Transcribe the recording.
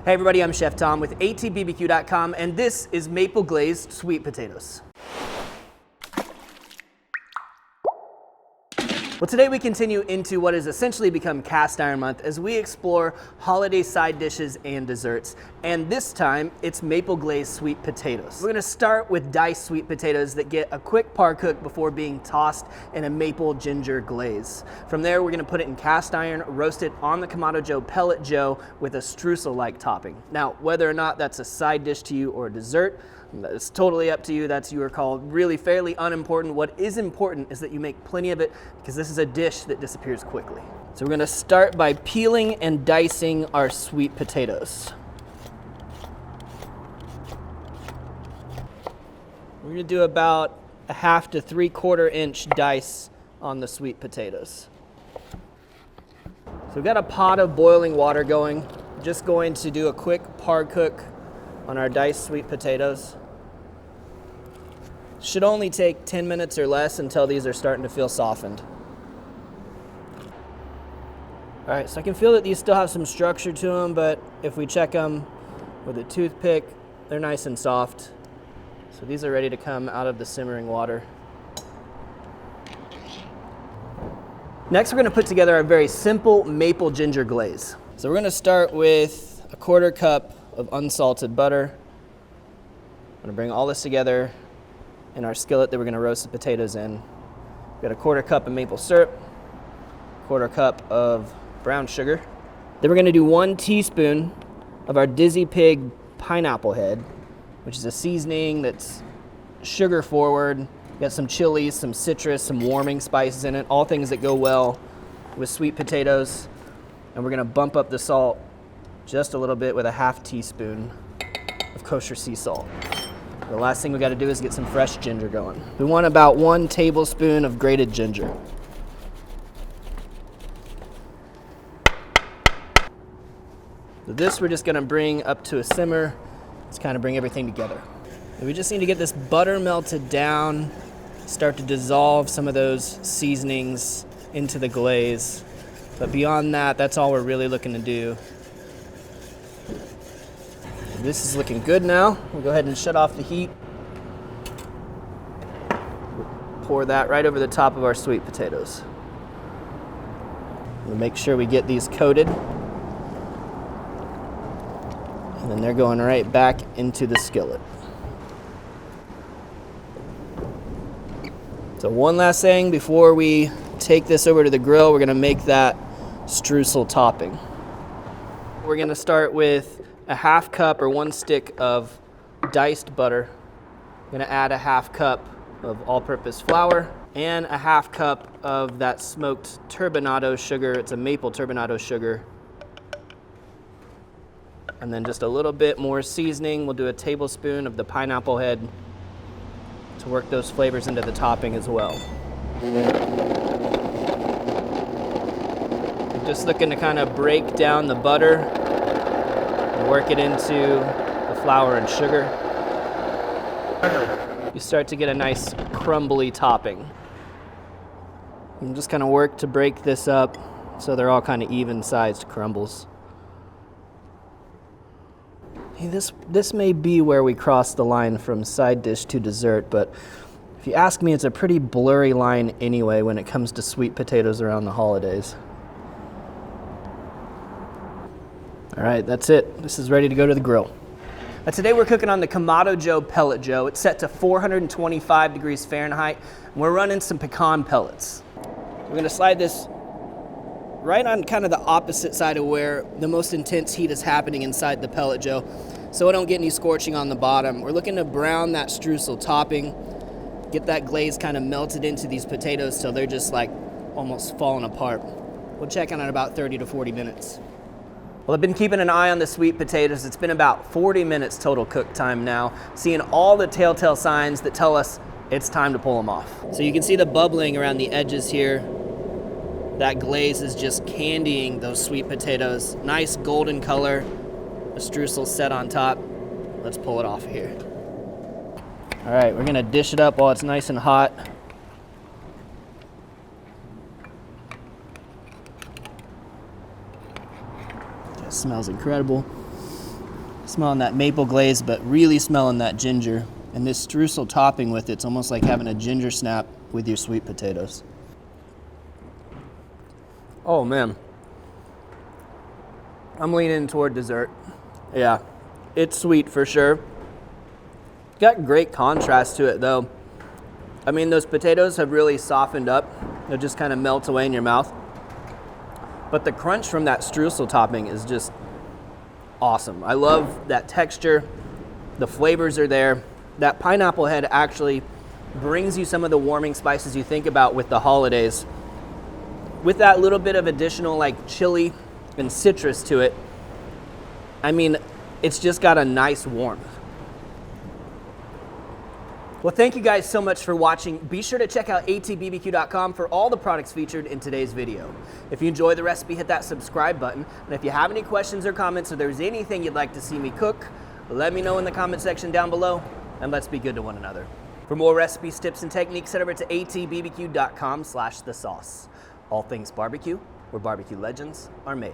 Hey everybody, I'm Chef Tom with atbbq.com, and this is Maple Glazed Sweet Potatoes. Well, today we continue into what has essentially become cast iron month as we explore holiday side dishes and desserts. And this time, it's maple glazed sweet potatoes. We're gonna start with diced sweet potatoes that get a quick par cook before being tossed in a maple ginger glaze. From there, we're gonna put it in cast iron, roast it on the Kamado Joe Pellet Joe with a Streusel-like topping. Now, whether or not that's a side dish to you or a dessert, it's totally up to you. That's your call. Really fairly unimportant. What is important is that you make plenty of it because this is a dish that disappears quickly. So we're gonna start by peeling and dicing our sweet potatoes. We're gonna do about a 1/2 to 3/4 inch dice on the sweet potatoes. So we've got a pot of boiling water going. Just going to do a quick par cook on our diced sweet potatoes. Should only take 10 minutes or less until these are starting to feel softened. All right, so I can feel that these still have some structure to them, but if we check them with a toothpick, they're nice and soft. So these are ready to come out of the simmering water. Next, we're gonna put together a very simple maple ginger glaze. So we're gonna start with a 1/4 cup of unsalted butter. I'm gonna bring all this together in our skillet that we're gonna roast the potatoes in. We've got a 1/4 cup of maple syrup, 1/4 cup of brown sugar. Then we're gonna do 1 teaspoon of our Dizzy Pig pineapple head, which is a seasoning that's sugar forward. Got some chilies, some citrus, some warming spices in it, all things that go well with sweet potatoes. And we're gonna bump up the salt just a little bit with a 1/2 teaspoon of kosher sea salt. The last thing we gotta do is get some fresh ginger going. We want about 1 tablespoon of grated ginger. So this we're just gonna bring up to a simmer. Let's kind of bring everything together. And we just need to get this butter melted down, start to dissolve some of those seasonings into the glaze. But beyond that, that's all we're really looking to do. This is looking good now. We'll go ahead and shut off the heat. Pour that right over the top of our sweet potatoes. We'll make sure we get these coated. And then they're going right back into the skillet. So one last thing before we take this over to the grill, we're gonna make that streusel topping. We're gonna start with a 1/2 cup or 1 stick of diced butter. I'm gonna add a 1/2 cup of all-purpose flour and a 1/2 cup of that smoked turbinado sugar. It's a maple turbinado sugar. And then just a little bit more seasoning. We'll do a tablespoon of the pineapple head to work those flavors into the topping as well. I'm just looking to kind of break down the butter and work it into the flour and sugar. You start to get a nice crumbly topping. And just kind of work to break this up so they're all kind of even-sized crumbles. Hey, this may be where we cross the line from side dish to dessert, but if you ask me, it's a pretty blurry line anyway when it comes to sweet potatoes around the holidays. All right, that's it. This is ready to go to the grill. Today we're cooking on the Kamado Joe Pellet Joe. It's set to 425 degrees Fahrenheit. And we're running some pecan pellets. We're gonna slide this right on kind of the opposite side of where the most intense heat is happening inside the Pellet Joe, so I don't get any scorching on the bottom. We're looking to brown that streusel topping, get that glaze kind of melted into these potatoes till they're just like almost falling apart. We'll check in about 30 to 40 minutes. Well, I've been keeping an eye on the sweet potatoes. It's been about 40 minutes total cook time now, seeing all the telltale signs that tell us it's time to pull them off. So you can see the bubbling around the edges here. That glaze is just candying those sweet potatoes. Nice golden color. The streusel set on top. Let's pull it off here. All right, we're gonna dish it up while it's nice and hot. It smells incredible. Smelling that maple glaze, but really smelling that ginger. And this streusel topping with it's almost like having a ginger snap with your sweet potatoes. Oh man. I'm leaning toward dessert. Yeah, it's sweet for sure. Got great contrast to it though. I mean, those potatoes have really softened up. They'll just kind of melt away in your mouth. But the crunch from that streusel topping is just awesome. I love that texture. The flavors are there. That pineapple head actually brings you some of the warming spices you think about with the holidays. With that little bit of additional like chili and citrus to it, I mean, it's just got a nice warmth. Well, thank you guys so much for watching. Be sure to check out atbbq.com for all the products featured in today's video. If you enjoy the recipe, hit that subscribe button. And if you have any questions or comments, or there's anything you'd like to see me cook, let me know in the comment section down below, and let's be good to one another. For more recipes, tips, and techniques, head over to atbbq.com/thesauce. All things barbecue, where barbecue legends are made.